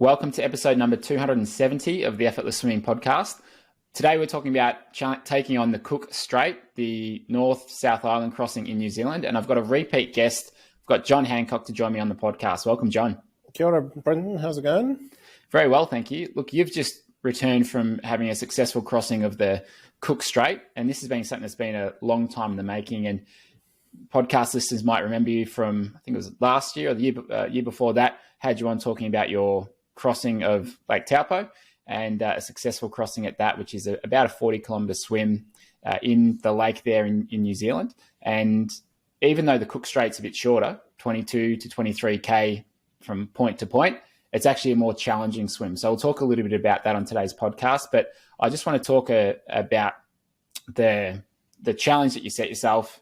Welcome to episode number 270 of the Effortless Swimming podcast. Today we're talking about taking on the Cook Strait, the North-South Island crossing in New Zealand, and I've got a repeat guest. I've got John Hancock to join me on the podcast. Welcome, John. Kia ora, Brendan. How's it going? Very well, thank you. Look, you've just returned from having a successful crossing of the Cook Strait, and this has been something that's been a long time in the making, and podcast listeners might remember you from, I think it was last year or the year before that, had you on talking about your crossing of Lake Taupo and a successful crossing at that, which is about a 40-kilometre swim in the lake there in New Zealand. And even though the Cook Strait's a bit shorter, 22 to 23K from point to point, it's actually a more challenging swim. So we'll talk a little bit about that on today's podcast. But I just want to talk about the challenge that you set yourself,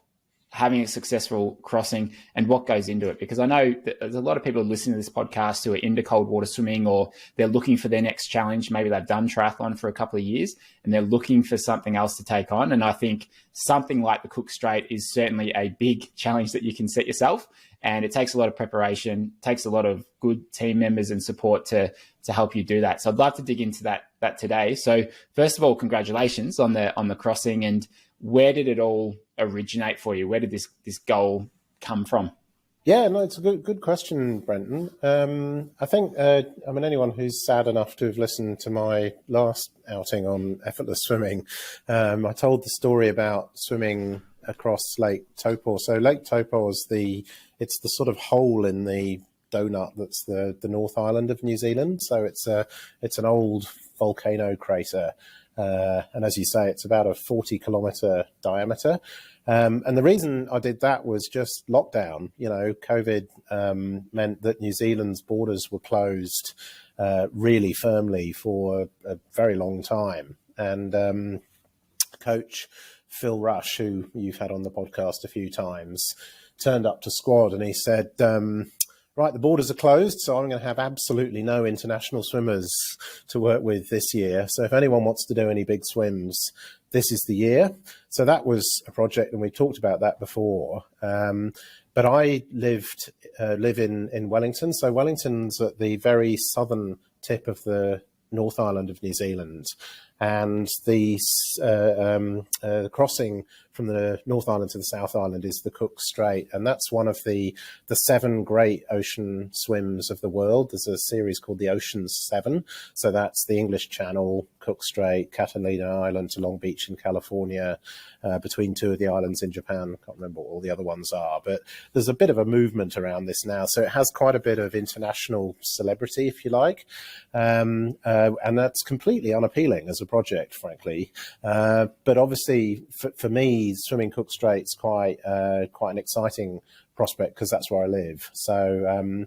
having a successful crossing and what goes into it. Because I know that there's a lot of people listening to this podcast who are into cold water swimming, or they're looking for their next challenge. Maybe they've done triathlon for a couple of years and they're looking for something else to take on. And I think something like the Cook Strait is certainly a big challenge that you can set yourself. And it takes a lot of preparation, takes a lot of good team members and support to help you do that. So I'd love to dig into that today. So first of all, congratulations on the crossing. And where did it all originate for you? Where did this goal come from? Yeah, no, it's a good question, Brendan. I think, anyone who's sad enough to have listened to my last outing on Effortless Swimming, I told the story about swimming across Lake Taupo. So Lake Taupo is it's the sort of hole in the donut that's the North Island of New Zealand. So it's an old volcano crater. And as you say, it's about a 40-kilometre diameter. And the reason I did that was just lockdown. You know, COVID meant that New Zealand's borders were closed really firmly for a very long time. And coach Phil Rush, who you've had on the podcast a few times, turned up to squad and he said, right, the borders are closed, so I'm going to have absolutely no international swimmers to work with this year. So if anyone wants to do any big swims, this is the year. So that was a project, and we talked about that before. But I live in Wellington. So Wellington's at the very southern tip of the North Island of New Zealand. And the crossing from the North Island to the South Island is the Cook Strait. And that's one of the 7 great ocean swims of the world. There's a series called the Ocean's 7. So that's the English Channel, Cook Strait, Catalina Island to Long Beach in California, between 2 of the islands in Japan. I can't remember what all the other ones are, but there's a bit of a movement around this now. So it has quite a bit of international celebrity, if you like. And that's completely unappealing as a project, frankly. But obviously, for me, swimming Cook Strait's quite an exciting prospect because that's where I live. So,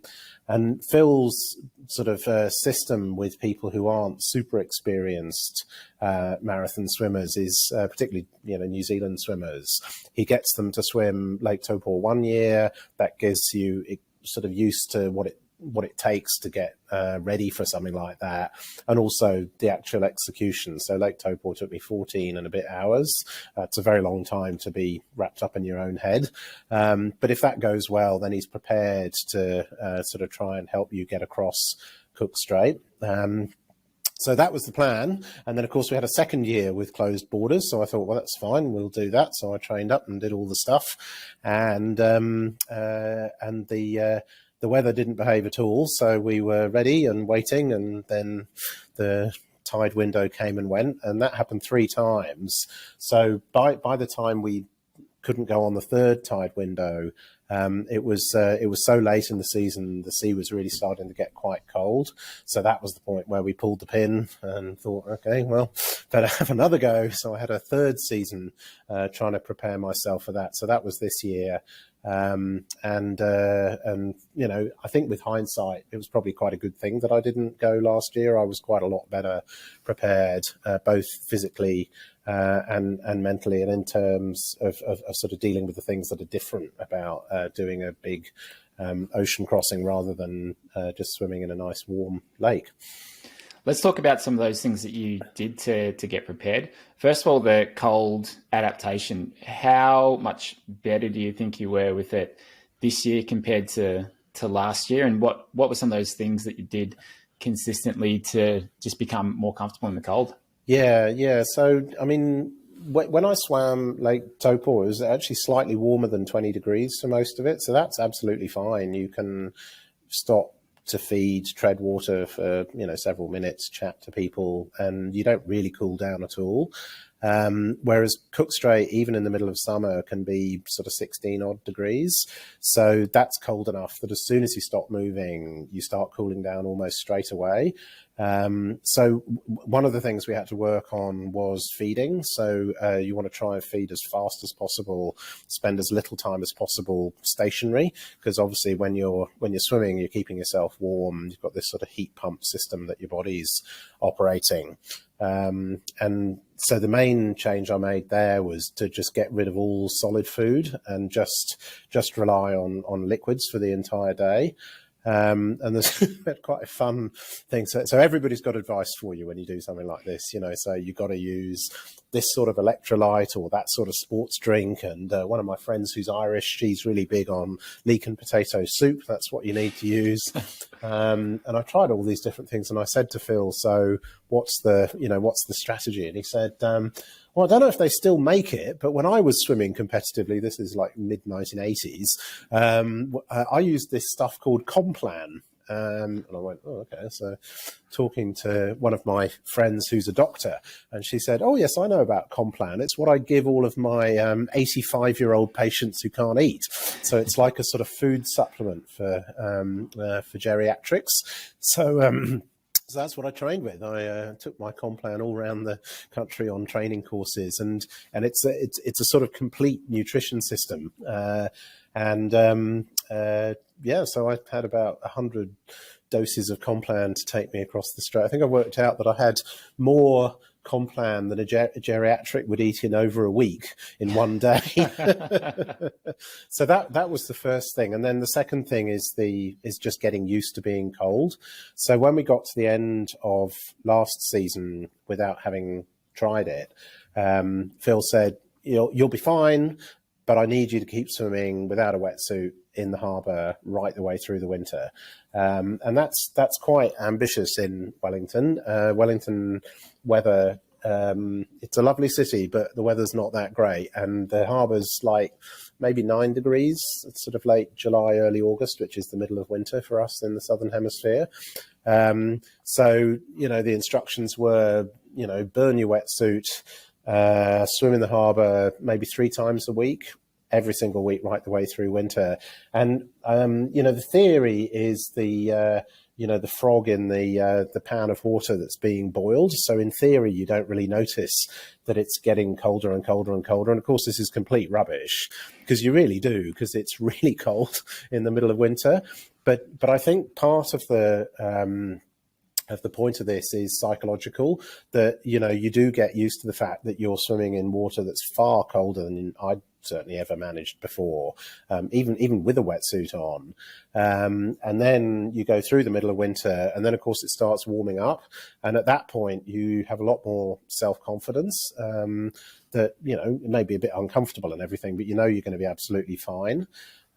and Phil's sort of system with people who aren't super experienced marathon swimmers is particularly, New Zealand swimmers. He gets them to swim Lake Taupo 1 year. That gives you sort of used to what it takes to get ready for something like that, and also the actual execution. So Lake Taupo took me 14 and a bit hours. It's a very long time to be wrapped up in your own head. But if that goes well, then he's prepared to sort of try and help you get across Cook Strait. So that was the plan. And then, of course, we had a second year with closed borders. So I thought, well, that's fine. We'll do that. So I trained up and did all the stuff. And the weather didn't behave at all, so we were ready and waiting, and then the tide window came and went, and that happened 3 times. So by the time we couldn't go on the 3rd tide window, it was so late in the season, the sea was really starting to get quite cold. So that was the point where we pulled the pin and thought, okay, well, better have another go. So I had a 3rd season trying to prepare myself for that. So that was this year. And I think with hindsight, it was probably quite a good thing that I didn't go last year. I was quite a lot better prepared, both physically and mentally, and in terms of sort of dealing with the things that are different about doing a big ocean crossing rather than just swimming in a nice warm lake. Let's talk about some of those things that you did to get prepared. First of all, the cold adaptation. How much better do you think you were with it this year compared to last year? And what were some of those things that you did consistently to just become more comfortable in the cold? Yeah. So, I mean, when I swam Lake Taupo, it was actually slightly warmer than 20 degrees for most of it. So that's absolutely fine. You can stop to feed, tread water for, several minutes, chat to people, and you don't really cool down at all. Whereas Cook Strait, even in the middle of summer, can be sort of 16 odd degrees. So that's cold enough that as soon as you stop moving, you start cooling down almost straight away. So one of the things we had to work on was feeding. So you want to try and feed as fast as possible, spend as little time as possible stationary, because obviously when you're swimming, you're keeping yourself warm. You've got this sort of heat pump system that your body's operating. And so the main change I made there was to just get rid of all solid food and just rely on liquids for the entire day. And there's quite a fun thing. So everybody's got advice for you when you do something like this, so you've got to use this sort of electrolyte or that sort of sports drink. And one of my friends who's Irish, she's really big on leek and potato soup. That's what you need to use. And I tried all these different things, and I said to Phil, so what's the strategy? And he said, well, I don't know if they still make it, but when I was swimming competitively, this is like mid-1980s, I used this stuff called Complan. And I went, oh, okay. So talking to one of my friends who's a doctor, and she said, oh, yes, I know about Complan. It's what I give all of my 85-year-old patients who can't eat. So it's like a sort of food supplement for geriatrics. So that's what I trained with. I took my Complan all around the country on training courses, and it's a sort of complete nutrition system. So I had about 100 doses of Complan to take me across the Strait. I think I worked out that I had more Complan than a geriatric would eat in over a week in one day. So that was the first thing. And then the second thing is just getting used to being cold. So when we got to the end of last season without having tried it, Phil said, you'll be fine, but I need you to keep swimming without a wetsuit in the harbour right the way through the winter. And that's quite ambitious in Wellington. Wellington weather, it's a lovely city, but the weather's not that great. And the harbour's like maybe 9 degrees. It's sort of late July, early August, which is the middle of winter for us in the Southern Hemisphere. So, the instructions were, burn your wetsuit, swim in the harbour maybe 3 times a week, every single week right the way through winter. And the theory is the frog in the pan of water that's being boiled. So in theory, you don't really notice that it's getting colder and colder and colder. And of course, this is complete rubbish, because you really do, because it's really cold in the middle of winter. But I think part of the point of this is psychological, that you do get used to the fact that you're swimming in water that's far colder than I'd certainly ever managed before, even with a wetsuit on. And then you go through the middle of winter, and then of course it starts warming up, and at that point you have a lot more self-confidence, that it may be a bit uncomfortable and everything, but you're going to be absolutely fine.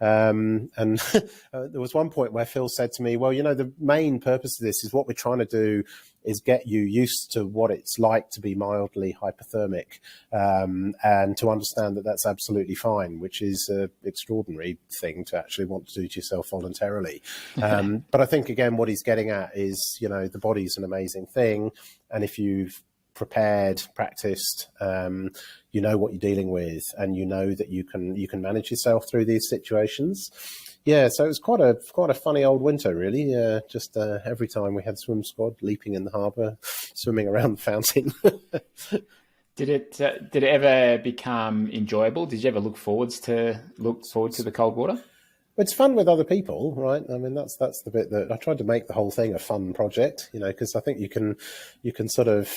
And there was one point where Phil said to me, well, the main purpose of this is what we're trying to do is get you used to what it's like to be mildly hypothermic, and to understand that that's absolutely fine, which is an extraordinary thing to actually want to do to yourself voluntarily. But I think, again, what he's getting at is, the body's an amazing thing. And if you've prepared, practiced, you know what you're dealing with, and that you can manage yourself through these situations. Yeah, so it was quite a funny old winter, really. Just every time we had swim squad leaping in the harbour, swimming around the fountain. Did it ever become enjoyable? Did you ever look forward to the cold water? It's fun with other people, right? I mean, that's the bit that I tried to make the whole thing a fun project, because I think you can sort of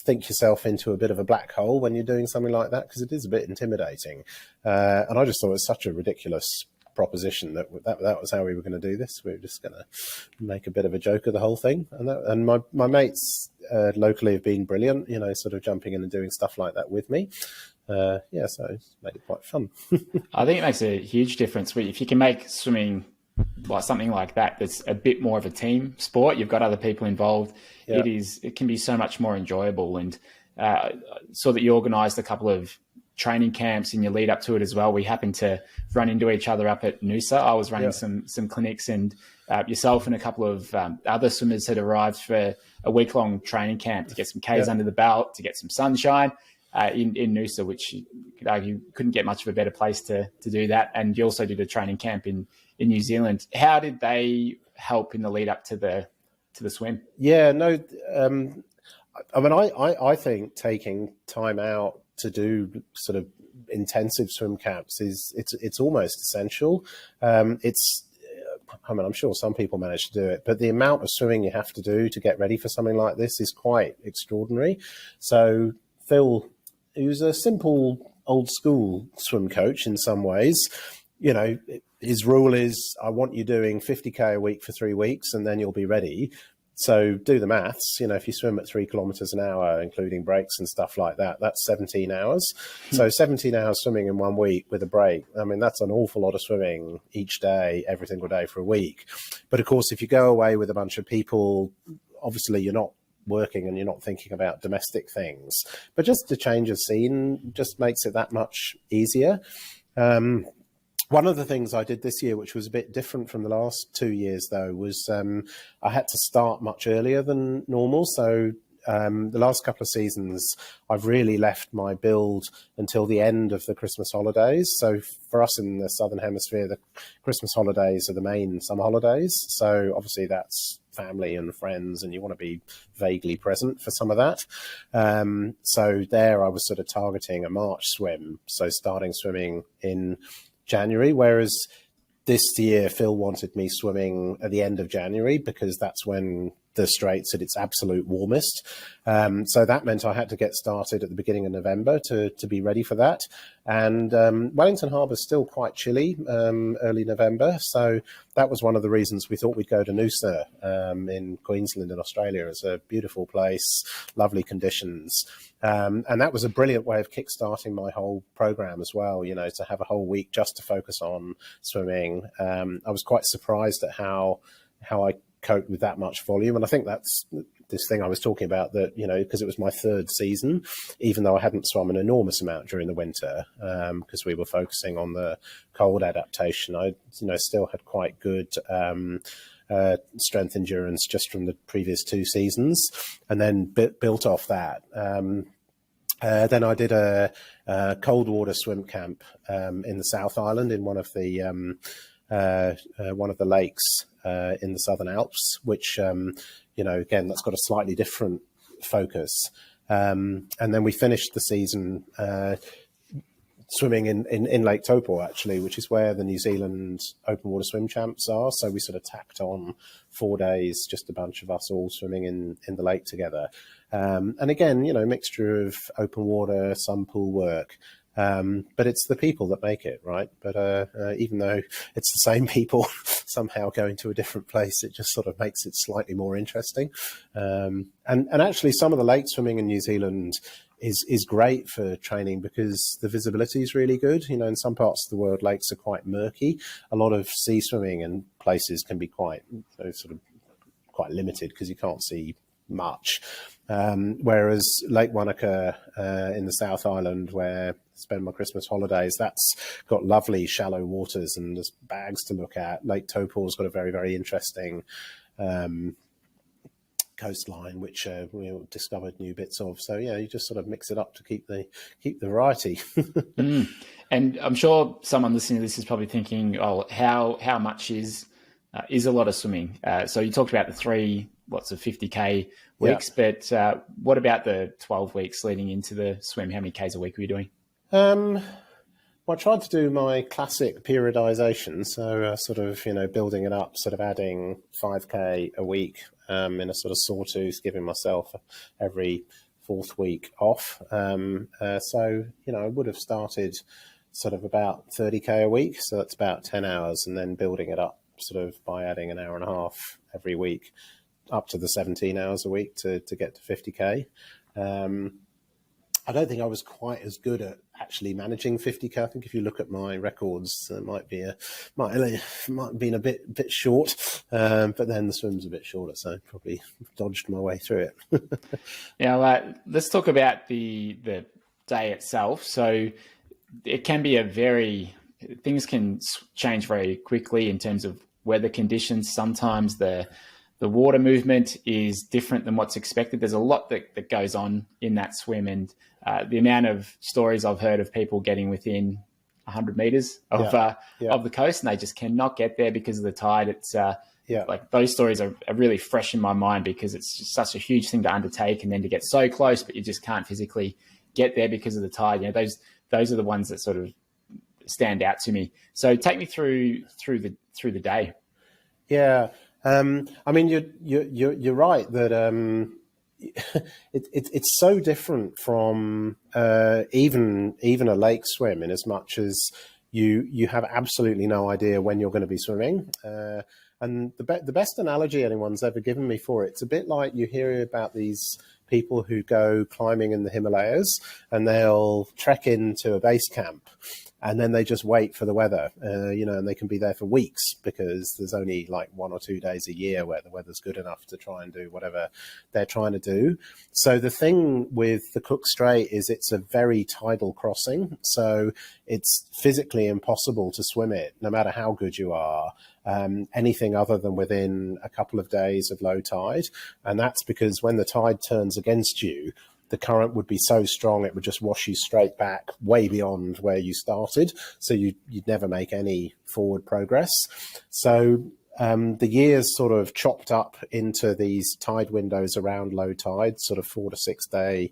think yourself into a bit of a black hole when you're doing something like that, because it is a bit intimidating. And I just thought it was such a ridiculous proposition that was how we were going to do this. We were just going to make a bit of a joke of the whole thing. And my mates locally have been brilliant, sort of jumping in and doing stuff like that with me. So it's made it quite fun. I think it makes a huge difference if you can make swimming like something like that, that's a bit more of a team sport. You've got other people involved. Yeah. It can be so much more enjoyable. And saw that you organised a couple of training camps in your lead up to it as well. We happened to run into each other up at Noosa. I was running some clinics, and yourself and a couple of other swimmers had arrived for a week-long training camp to get some Ks under the belt, to get some sunshine in Noosa, which you could argue couldn't get much of a better place to do that. And you also did a training camp in New Zealand. How did they help in the lead up to the swim? Yeah, no, I mean, I think taking time out to do sort of intensive swim camps it's almost essential. I mean, I'm sure some people manage to do it, but the amount of swimming you have to do to get ready for something like this is quite extraordinary. So Phil, who's a simple old school swim coach in some ways, you know, his rule is, I want you doing 50K a week for 3 weeks and then you'll be ready. So do the maths, you know, if you swim at 3 kilometers an hour, including breaks and stuff like that, that's 17 hours. So 17 hours swimming in 1 week with a break. I mean, that's an awful lot of swimming each day, every single day for a week. But of course, if you go away with a bunch of people, obviously you're not working and you're not thinking about domestic things, but just the change of scene just makes it that much easier. One of the things I did this year, which was a bit different from the last 2 years, though, was I had to start much earlier than normal. So the last couple of seasons, I've really left my build until the end of the Christmas holidays. So for us in the Southern Hemisphere, the Christmas holidays are the main summer holidays. So obviously that's family and friends, and you want to be vaguely present for some of that. So there I was sort of targeting a March swim, so starting swimming in January, whereas this year Phil wanted me swimming at the end of January because that's when the Strait's at its absolute warmest. So that meant I had to get started at the beginning of November to be ready for that. And Wellington Harbour is still quite chilly early November. So that was one of the reasons we thought we'd go to Noosa in Queensland in Australia. It's a beautiful place, lovely conditions. And that was a brilliant way of kickstarting my whole program as well, you know, to have a whole week just to focus on swimming. I was quite surprised at how I cope with that much volume. And I think that's this thing I was talking about, that, you know, because it was my 3rd season, even though I hadn't swum an enormous amount during the winter, because we were focusing on the cold adaptation, I, you know, still had quite good strength endurance just from the previous 2 seasons, and then built off that. Then I did a cold water swim camp in the South Island in one of the lakes in the Southern Alps, which, you know, again, that's got a slightly different focus. And then we finished the season swimming in Lake Taupo, actually, which is where the New Zealand open water swim champs are. So we sort of tacked on 4 days, just a bunch of us all swimming in the lake together. And again, you know, mixture of open water, some pool work. But it's the people that make it, right? But even though it's the same people somehow going to a different place, it just sort of makes it slightly more interesting. And actually, some of the lake swimming in New Zealand is great for training because the visibility is really good. You know, in some parts of the world, lakes are quite murky. A lot of sea swimming in places can be quite limited because you can't see much. Whereas Lake Wanaka in the South Island, where I spend my Christmas holidays, that's got lovely shallow waters and there's bags to look at. Lake Taupo's got a very, very interesting coastline, which we discovered new bits of. So yeah, you just sort of mix it up to keep the variety. And I'm sure someone listening to this is probably thinking, oh, how much is a lot of swimming? So you talked about the 3 lots of 50K weeks, but what about the 12 weeks leading into the swim? How many Ks a week were you doing? Well, I tried to do my classic periodization, so sort of, you know, building it up, sort of adding 5K a week in a sort of sawtooth, giving myself every 4th week off. So, you know, I would have started sort of about 30K a week, so that's about 10 hours, and then building it up sort of by adding an hour and a half every week, up to the 17 hours a week to get to 50K. I don't think I was quite as good at actually managing 50K. I think if you look at my records, it might have been a bit short, but then the swim's a bit shorter, so I probably dodged my way through it. Now, let's talk about the day itself. So it can be things can change very quickly in terms of weather conditions. Sometimes the water movement is different than what's expected. There's a lot that goes on in that swim, and the amount of stories I've heard of people getting within 100 meters of the coast, and they just cannot get there because of the tide. It's like those stories are really fresh in my mind because it's just such a huge thing to undertake, and then to get so close, but you just can't physically get there because of the tide. Those are the ones that sort of stand out to me. So take me through the day. Yeah. I mean, you're right that it's so different from even a lake swim, in as much as you have absolutely no idea when you're going to be swimming. And the best analogy anyone's ever given me for it's a bit like you hear about these people who go climbing in the Himalayas, and they'll trek into a base camp, and then they just wait for the weather, and they can be there for weeks because there's only like 1 or 2 days a year where the weather's good enough to try and do whatever they're trying to do. So the thing with the Cook Strait is it's a very tidal crossing. So it's physically impossible to swim it, no matter how good you are, anything other than within a couple of days of low tide. And that's because when the tide turns against you, the current would be so strong it would just wash you straight back way beyond where you started. So you'd never make any forward progress. So the year's sort of chopped up into these tide windows around low tide, sort of 4 to 6 day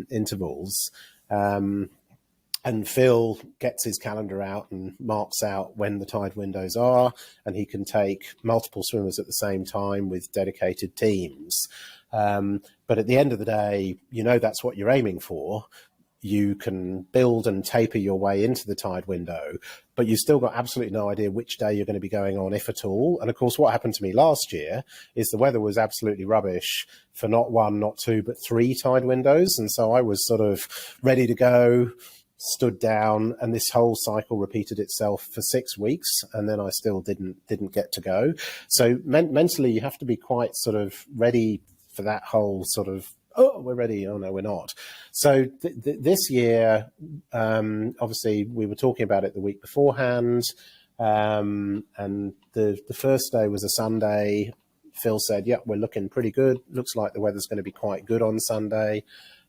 intervals. And Phil gets his calendar out and marks out when the tide windows are, and he can take multiple swimmers at the same time with dedicated teams. But at the end of the day, that's what you're aiming for. You can build and taper your way into the tide window, but you've still got absolutely no idea which day you're going to be going on, if at all. And of course, what happened to me last year is the weather was absolutely rubbish for not 1, not 2, but 3 tide windows. And so I was sort of ready to go, stood down, and this whole cycle repeated itself for 6 weeks, and then I still didn't get to go. So mentally, you have to be quite sort of ready for that whole sort of, oh, we're ready, oh no, we're not. So this year, obviously, we were talking about it the week beforehand, and the first day was a Sunday. Phil said, "Yep, we're looking pretty good. Looks like the weather's going to be quite good on Sunday."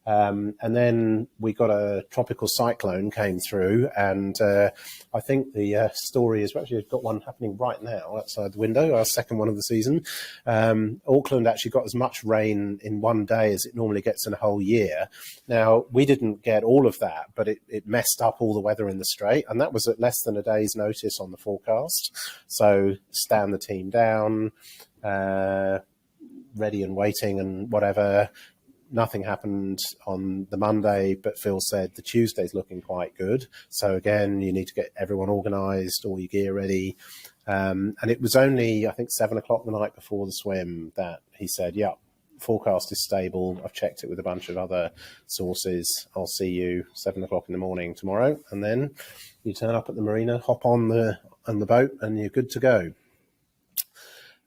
And then we got a tropical cyclone came through, and I think the story is, we actually got one happening right now outside the window, our second one of the season. Auckland actually got as much rain in one day as it normally gets in a whole year. Now, we didn't get all of that, but it messed up all the weather in the Strait, and that was at less than a day's notice on the forecast. So stand the team down, ready and waiting and whatever. Nothing happened on the Monday, but Phil said the Tuesday's looking quite good. So again, you need to get everyone organised, all your gear ready. And it was only, I think, 7 o'clock the night before the swim that he said, "Yeah, forecast is stable. I've checked it with a bunch of other sources. I'll see you 7 o'clock in the morning tomorrow." And then you turn up at the marina, hop on the boat, and you're good to go.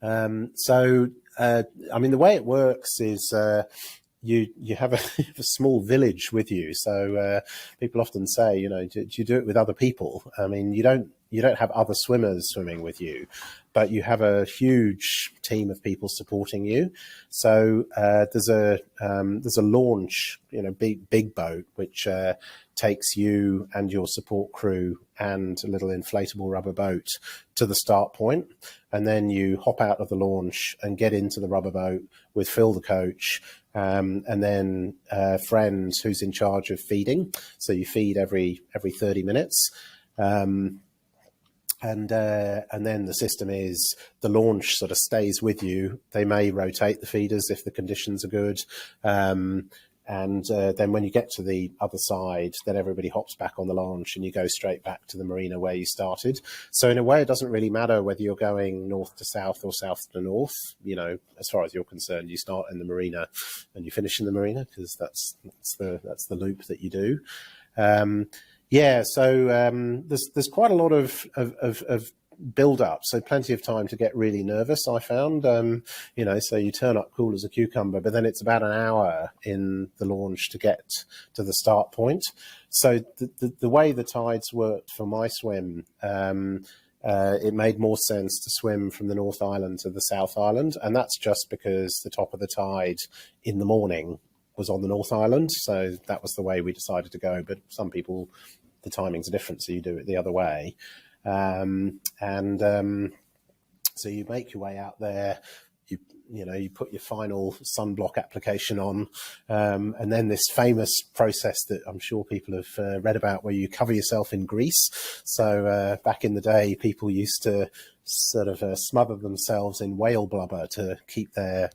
I mean, the way it works is you have a small village with you. So people often say, do you do it with other people? I mean, you don't have other swimmers swimming with you, but you have a huge team of people supporting you. So there's a launch, big boat, which takes you and your support crew and a little inflatable rubber boat to the start point. And then you hop out of the launch and get into the rubber boat with Phil, the coach, and then a friend who's in charge of feeding. So you feed every 30 minutes. And then the system is the launch sort of stays with you. They may rotate the feeders if the conditions are good. And then when you get to the other side, then everybody hops back on the launch and you go straight back to the marina where you started. So in a way, it doesn't really matter whether you're going north to south or south to north. You know, as far as you're concerned, you start in the marina and you finish in the marina, because that's the loop that you do. So there's quite a lot of build up, so plenty of time to get really nervous, I found. So you turn up cool as a cucumber, but then it's about an hour in the launch to get to the start point. So the way the tides worked for my swim, it made more sense to swim from the North Island to the South Island, and that's just because the top of the tide in the morning was on the North Island, so that was the way we decided to go. But some people, the timings are different, so you do it the other way. So you make your way out there, you put your final sunblock application on, and then this famous process that I'm sure people have read about, where you cover yourself in grease. So back in the day, people used to sort of smother themselves in whale blubber to keep their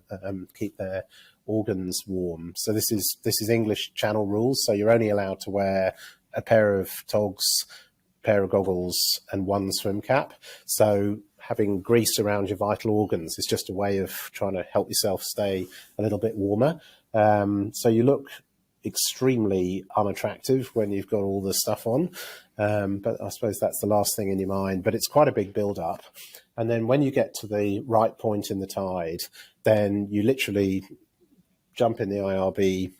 organs warm. So this is English Channel rules. So you're only allowed to wear a pair of togs, pair of goggles, and one swim cap. So having grease around your vital organs is just a way of trying to help yourself stay a little bit warmer. So you look extremely unattractive when you've got all this stuff on, but I suppose that's the last thing in your mind. But it's quite a big build up, and then when you get to the right point in the tide, then you literally jump in the IRB.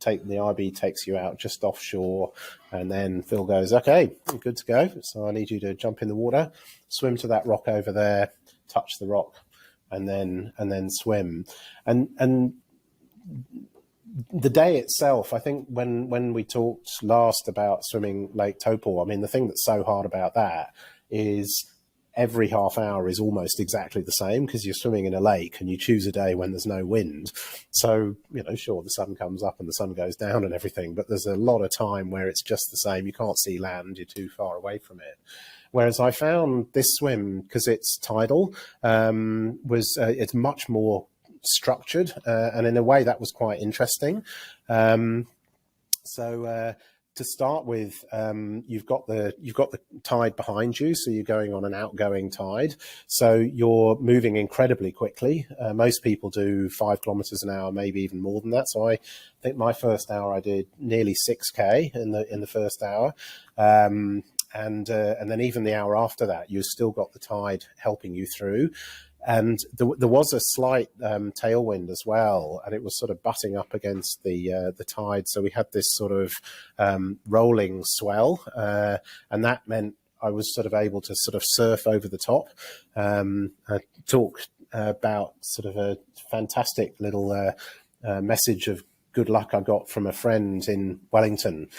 The IB takes you out just offshore, and then Phil goes, okay, good to go. So I need you to jump in the water, swim to that rock over there, touch the rock, and then swim. And the day itself, I think when we talked last about swimming Lake Taupo, I mean, the thing that's so hard about that is every half hour is almost exactly the same, because you're swimming in a lake and you choose a day when there's no wind. So, sure, the sun comes up and the sun goes down and everything, but there's a lot of time where it's just the same. You can't see land, you're too far away from it. Whereas I found this swim, because it's tidal, it's much more structured, and in a way that was quite interesting. To start with, you've got the tide behind you, so you're going on an outgoing tide. So you're moving incredibly quickly. Most people do 5 kilometers an hour, maybe even more than that. So I think my first hour I did nearly 6K in the first hour. And then even the hour after that, you've still got the tide helping you through. And there was a slight tailwind as well, and it was sort of butting up against the tide. So we had this sort of rolling swell, and that meant I was sort of able to sort of surf over the top. I talked about sort of a fantastic little message of good luck I got from a friend in Wellington,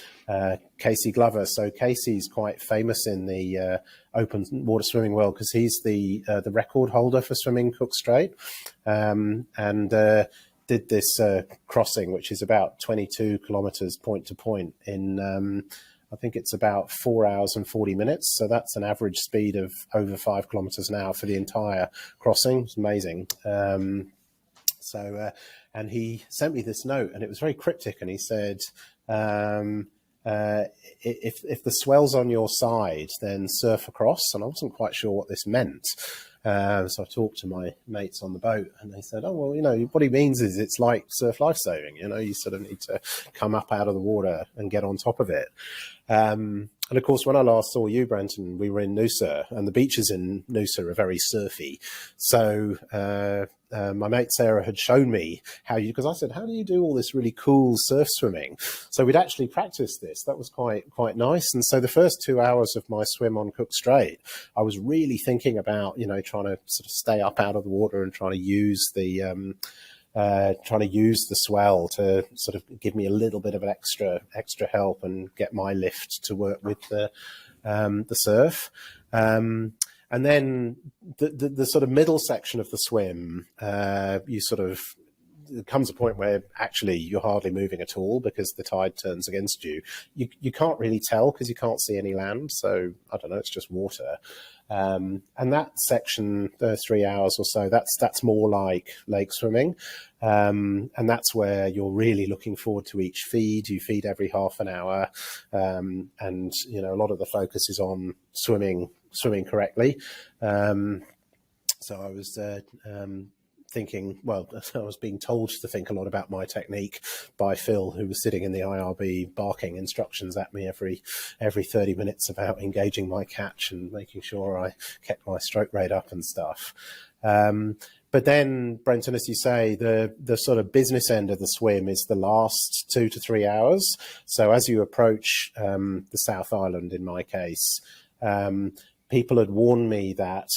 Casey Glover. So Casey's quite famous in the open water swimming world, because he's the record holder for swimming Cook Strait, and did this crossing, which is about 22 kilometers point to point in, I think it's about 4 hours and 40 minutes. So that's an average speed of over 5 kilometers an hour for the entire crossing. It's amazing. And he sent me this note, and it was very cryptic. And he said, if the swell's on your side, then surf across. And I wasn't quite sure what this meant. So I talked to my mates on the boat, and they said, oh, well, what he means is it's like surf lifesaving. You sort of need to come up out of the water and get on top of it. And of course, when I last saw you, Brenton, we were in Noosa, and the beaches in Noosa are very surfy. So my mate Sarah had shown me because I said, how do you do all this really cool surf swimming? So we'd actually practiced this. That was quite nice. And so the first 2 hours of my swim on Cook Strait, I was really thinking about, trying to sort of stay up out of the water and trying to use the swell to sort of give me a little bit of an extra help and get my lift to work with the surf. And then the sort of middle section of the swim, you sort of there comes a point where actually you're hardly moving at all because the tide turns against you. You can't really tell because you can't see any land. So I don't know, it's just water. And that section, 3 hours or so, that's more like lake swimming. And that's where you're really looking forward to each feed. You feed every half an hour. And, you know, a lot of the focus is on swimming correctly. So I was thinking, well, I was being told to think a lot about my technique by Phil, who was sitting in the IRB barking instructions at me every 30 minutes about engaging my catch and making sure I kept my stroke rate up and stuff. But then, Brenton, as you say, the sort of business end of the swim is the last 2 to 3 hours. So as you approach the South Island, in my case, people had warned me that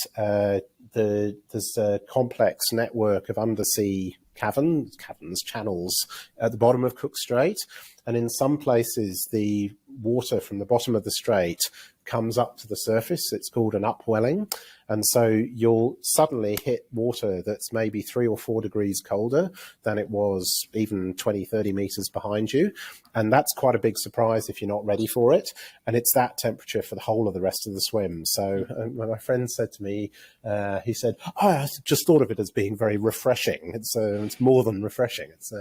there's a complex network of undersea channels at the bottom of Cook Strait. And in some places, the water from the bottom of the strait comes up to the surface. It's called an upwelling. And so you'll suddenly hit water that's maybe 3 or 4 degrees colder than it was even 20, 30 meters behind you. And that's quite a big surprise if you're not ready for it. And it's that temperature for the whole of the rest of the swim. So when my friend said to me, he said, oh, I just thought of it as being very refreshing. It's more than refreshing. It's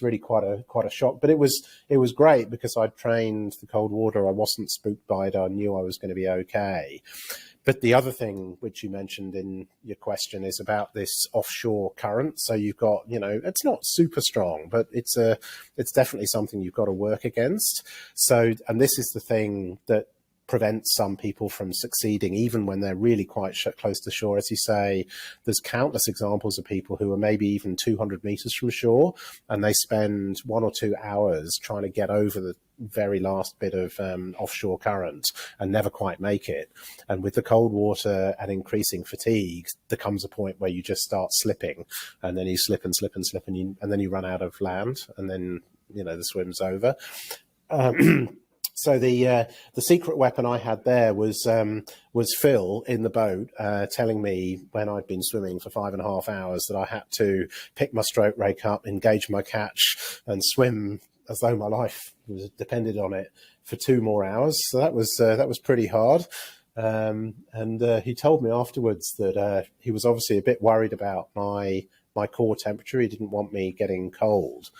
really quite a shock. But it was great because I'd trained the cold water. I wasn't spooked by it. I knew I was going to be okay. But the other thing which you mentioned in your question is about this offshore current. So you've got, you know, it's not super strong, but it's definitely something you've got to work against. So, and this is the thing that prevents some people from succeeding, even when they're really quite close to shore. As you say, there's countless examples of people who are maybe even 200 meters from shore, and they spend 1 or 2 hours trying to get over the very last bit of offshore current and never quite make it. And with the cold water and increasing fatigue, there comes a point where you just start slipping, and then you slip and slip and slip, and then you run out of land, and then, you know, the swim's over. So the secret weapon I had there was Phil in the boat telling me when I'd been swimming for 5.5 hours that I had to pick my stroke rate up, engage my catch, and swim as though my life was depended on it for 2 more hours. So that was pretty hard. And he told me afterwards that he was obviously a bit worried about my core temperature. He didn't want me getting cold.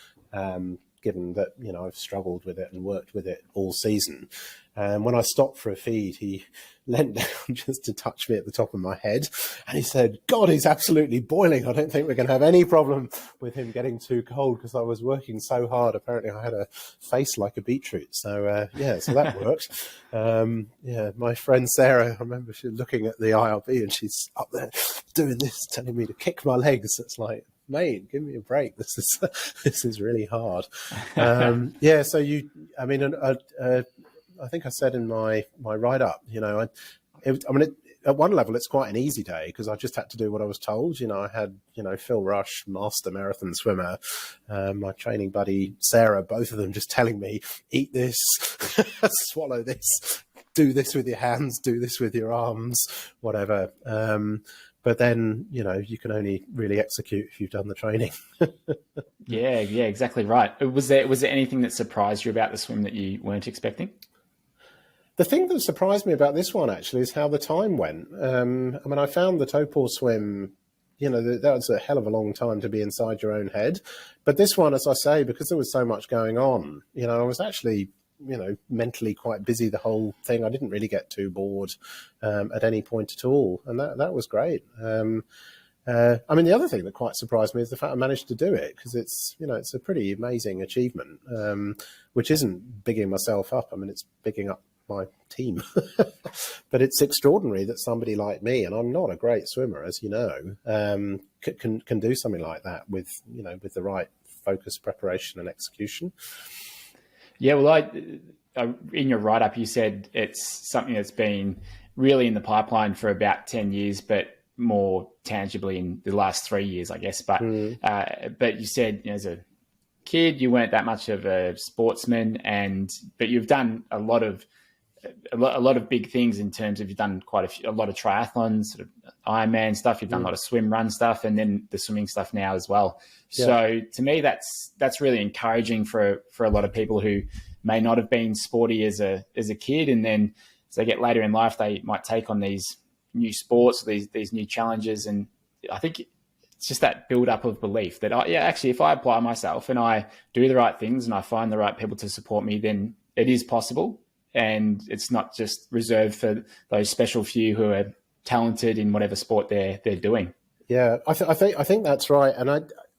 Given that, you know, I've struggled with it and worked with it all season. And when I stopped for a feed, he leant down just to touch me at the top of my head. And he said, God, he's absolutely boiling. I don't think we're going to have any problem with him getting too cold, because I was working so hard. Apparently I had a face like a beetroot. So, so that worked. My friend Sarah, I remember she was looking at the IRB and she's up there doing this, telling me to kick my legs. It's like, mate, give me a break. This is really hard. I think I said in my write-up, you know, at one level, it's quite an easy day because I just had to do what I was told. You know, I had, you know, Phil Rush, master marathon swimmer, my training buddy, Sarah, both of them just telling me, eat this, swallow this, do this with your hands, do this with your arms, whatever. But then, you know, you can only really execute if you've done the training. Yeah, exactly right. Was there anything that surprised you about the swim that you weren't expecting? The thing that surprised me about this one, actually, is how the time went. I found the Taupo swim, you know, that was a hell of a long time to be inside your own head. But this one, as I say, because there was so much going on, you know, I was actually, you know, mentally quite busy the whole thing. I didn't really get too bored at any point at all. And that was great. The other thing that quite surprised me is the fact I managed to do it, because it's, you know, it's a pretty amazing achievement, which isn't bigging myself up. I mean, it's bigging up my team, but it's extraordinary that somebody like me, and I'm not a great swimmer, as you know, can do something like that with, you know, with the right focus, preparation and execution. Yeah, well, in your write-up, you said it's something that's been really in the pipeline for about 10 years, but more tangibly in the last 3 years, I guess. But you said, you know, as a kid, you weren't that much of a sportsman, but you've done a lot of a lot of big things in terms of you've done quite a lot of triathlons, sort of Ironman stuff. You've done a lot of swim run stuff, and then the swimming stuff now as well. Yeah. So to me, that's really encouraging for a lot of people who may not have been sporty as a kid, and then as they get later in life, they might take on these new sports, these new challenges, and I think it's just that build up of belief that actually, if I apply myself and I do the right things and I find the right people to support me, then it is possible. And it's not just reserved for those special few who are talented in whatever sport they're doing. Yeah, I think that's right. And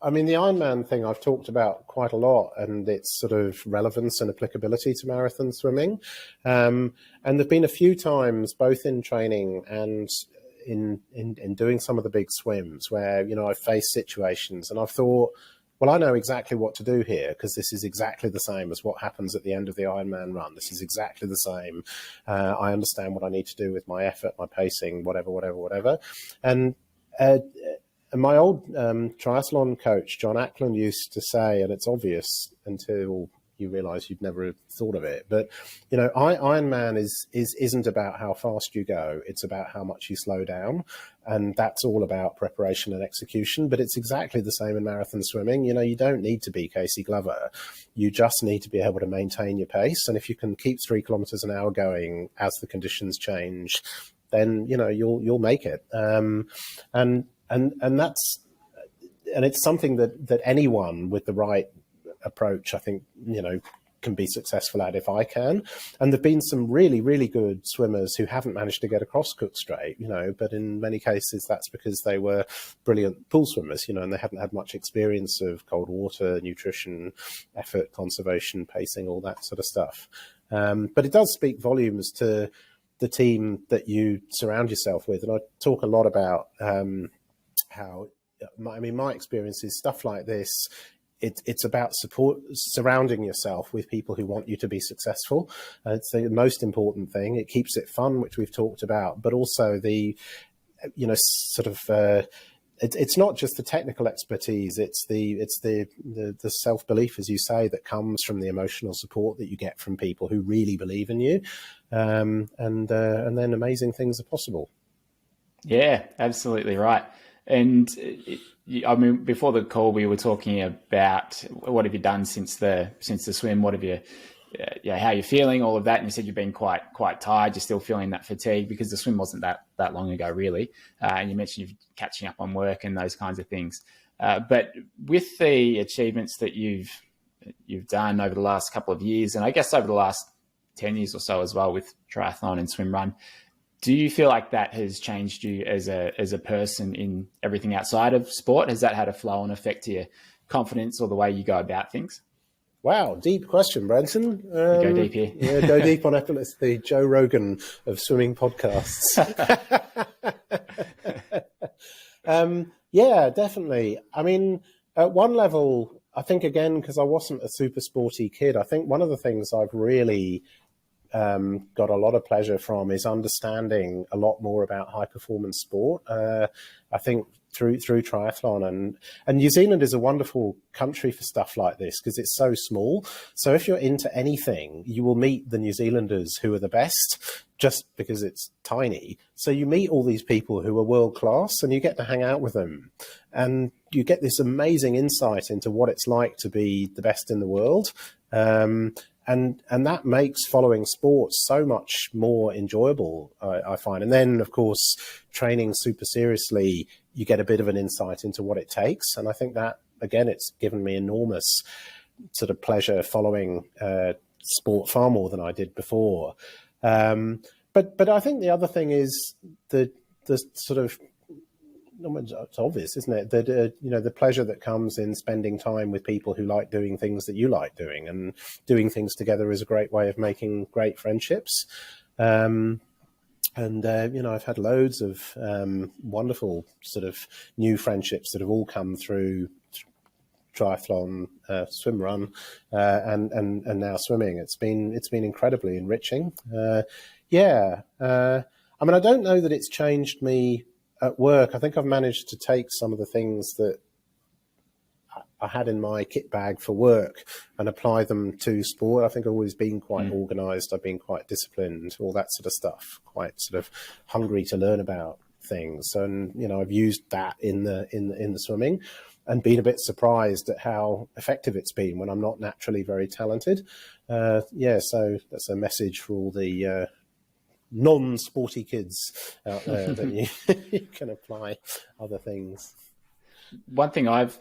I mean, the Ironman thing I've talked about quite a lot, and its sort of relevance and applicability to marathon swimming. And there've been a few times, both in training and in doing some of the big swims, where, you know, I've faced situations and I've thought, well, I know exactly what to do here, because this is exactly the same as what happens at the end of the Ironman run. This is exactly the same. I understand what I need to do with my effort, my pacing, whatever. And my old triathlon coach, John Ackland, used to say, and it's obvious until you realise you'd never thought of it, but, you know, Ironman isn't about how fast you go. It's about how much you slow down. And that's all about preparation and execution. But it's exactly the same in marathon swimming. You know, you don't need to be Casey Glover. You just need to be able to maintain your pace. And if you can keep 3 kilometers an hour going as the conditions change, then, you know, you'll make it. And that's, and it's something that anyone with the right approach, I think, you know, can be successful at, if I can. And there've been some really, really good swimmers who haven't managed to get across Cook Strait, you know, but in many cases that's because they were brilliant pool swimmers, you know, and they hadn't had much experience of cold water, nutrition, effort, conservation, pacing, all that sort of stuff. But it does speak volumes to the team that you surround yourself with. And I talk a lot about how, I mean, my experience is stuff like this. It's about surrounding yourself with people who want you to be successful. It's the most important thing. It keeps it fun, which we've talked about, but also the, you know, sort of, it's not just the technical expertise. It's the self-belief, as you say, that comes from the emotional support that you get from people who really believe in you. And then amazing things are possible. Yeah, absolutely right. And I mean, before the call, we were talking about what have you done since the swim? What have you, how you're feeling, all of that. And you said you've been quite tired. You're still feeling that fatigue because the swim wasn't that long ago, really. And you mentioned you're catching up on work and those kinds of things. But with the achievements that you've done over the last couple of years, and I guess over the last 10 years or so as well with triathlon and swim run, do you feel like that has changed you as a person in everything outside of sport? Has that had a flow and effect to your confidence or the way you go about things? Wow, deep question, Brenton. Go deep here. Yeah, go deep on Effortless, the Joe Rogan of swimming podcasts. Yeah, definitely. I mean, at one level, I think, again, because I wasn't a super sporty kid, I think one of the things I've really got a lot of pleasure from is understanding a lot more about high performance sport. I think through triathlon, and New Zealand is a wonderful country for stuff like this because it's so small. So if you're into anything, you will meet the New Zealanders who are the best just because it's tiny. So you meet all these people who are world class and you get to hang out with them. And you get this amazing insight into what it's like to be the best in the world. And that makes following sports so much more enjoyable, I find. And then, of course, training super seriously, you get a bit of an insight into what it takes. And I think that, again, it's given me enormous sort of pleasure following sport far more than I did before. But I think the other thing is the sort of, it's obvious, isn't it, that the pleasure that comes in spending time with people who like doing things that you like doing, and doing things together is a great way of making great friendships. I've had loads of wonderful sort of new friendships that have all come through triathlon, swim run, and now swimming. It's been incredibly enriching. I mean, I don't know that it's changed me at work. I think I've managed to take some of the things that I had in my kit bag for work and apply them to sport. I think I've always been quite organised. I've been quite disciplined, all that sort of stuff, quite sort of hungry to learn about things. And, you know, I've used that in the swimming and been a bit surprised at how effective it's been when I'm not naturally very talented. So that's a message for all the non-sporty kids out there that you can apply other things. One thing I've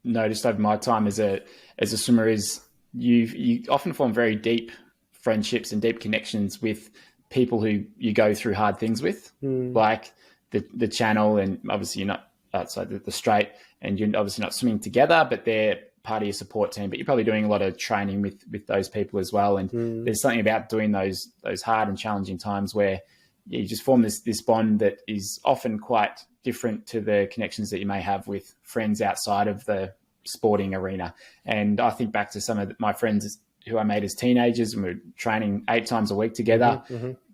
noticed over my time as a swimmer is you often form very deep friendships and deep connections with people who you go through hard things with, like the channel, and obviously you're not outside the Strait, and you're obviously not swimming together, but they're part of your support team. But you're probably doing a lot of training with those people as well. And there's something about doing those hard and challenging times where you just form this bond that is often quite different to the connections that you may have with friends outside of the sporting arena. And I think back to some of my friends who I made as teenagers, and we were training 8 times a week together,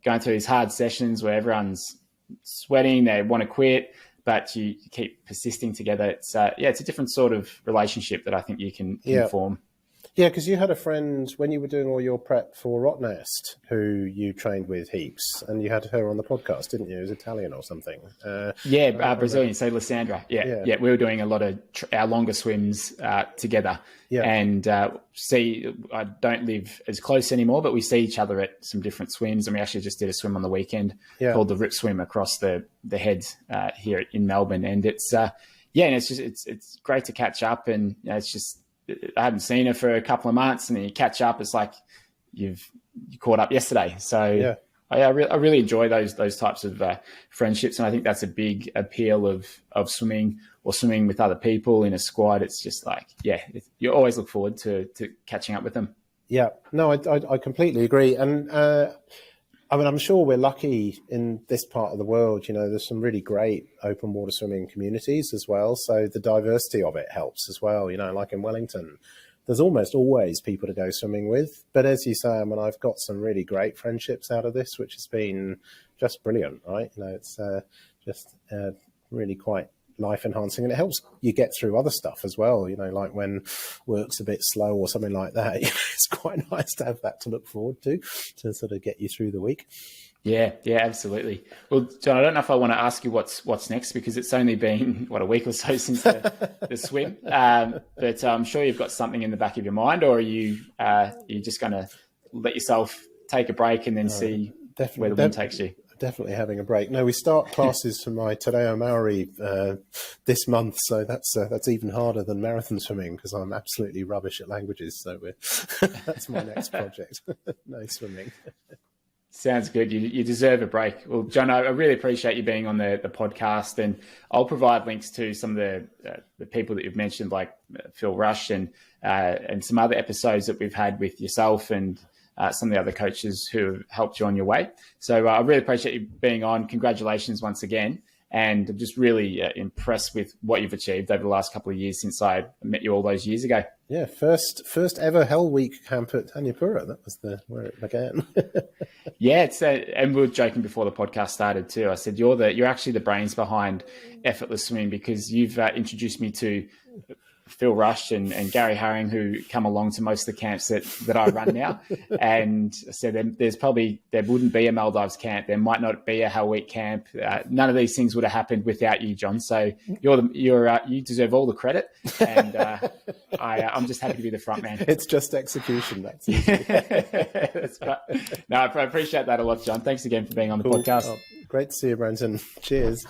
going through these hard sessions where everyone's sweating, they want to quit, but you keep persisting together. It's it's a different sort of relationship that I think you can form. Yeah, because you had a friend when you were doing all your prep for Rottnest who you trained with heaps, and you had her on the podcast, didn't you? It was Italian or something. Brazilian. So Lysandra. Yeah. We were doing a lot of our longer swims together. Yeah. And I don't live as close anymore, but we see each other at some different swims. And we actually just did a swim on the weekend called the Rip Swim across the Heads here in Melbourne. And it's and it's great to catch up, and it's just, I haven't seen her for a couple of months, and then you catch up. It's like you caught up yesterday. So I really enjoy those types of friendships, and I think that's a big appeal of swimming or swimming with other people in a squad. It's just like you always look forward to catching up with them. Yeah, no, I completely agree, and I mean, I'm sure we're lucky in this part of the world. You know, there's some really great open water swimming communities as well. So the diversity of it helps as well. You know, like in Wellington, there's almost always people to go swimming with. But as you say, I mean, I've got some really great friendships out of this, which has been just brilliant, right? You know, it's just really quite life enhancing, and it helps you get through other stuff as well. You know, like when work's a bit slow or something like that, it's quite nice to have that to look forward to sort of get you through the week. Yeah, absolutely. Well, John, I don't know if I want to ask you what's next, because it's only been a week or so since the swim, but I'm sure you've got something in the back of your mind, or are you just going to let yourself take a break and then see where the wind takes you? Definitely having a break. No, we start classes for my Te Reo Maori this month, so that's even harder than marathon swimming, because I'm absolutely rubbish at languages. So that's my next project. No swimming. Sounds good. You deserve a break. Well, John, I really appreciate you being on the podcast, and I'll provide links to some of the people that you've mentioned, like Phil Rush and some other episodes that we've had with yourself and some of the other coaches who have helped you on your way. So I really appreciate you being on. Congratulations once again. And I'm just really impressed with what you've achieved over the last couple of years since I met you all those years ago. Yeah, first ever Hell Week camp at Tanyapura. That was where it began. Yeah, and we were joking before the podcast started too. I said you're actually the brains behind Effortless Swimming, because you've introduced me to Phil Rush and Gary Hurring, who come along to most of the camps that I run now. And I said there wouldn't be a Maldives camp. There might not be a Hell Week camp. None of these things would have happened without you, John. So you deserve all the credit. And I'm just happy to be the front man. It's just execution. That's easy. That's right. No, I appreciate that a lot, John. Thanks again for being on the podcast. Great to see you, Brenton. Cheers.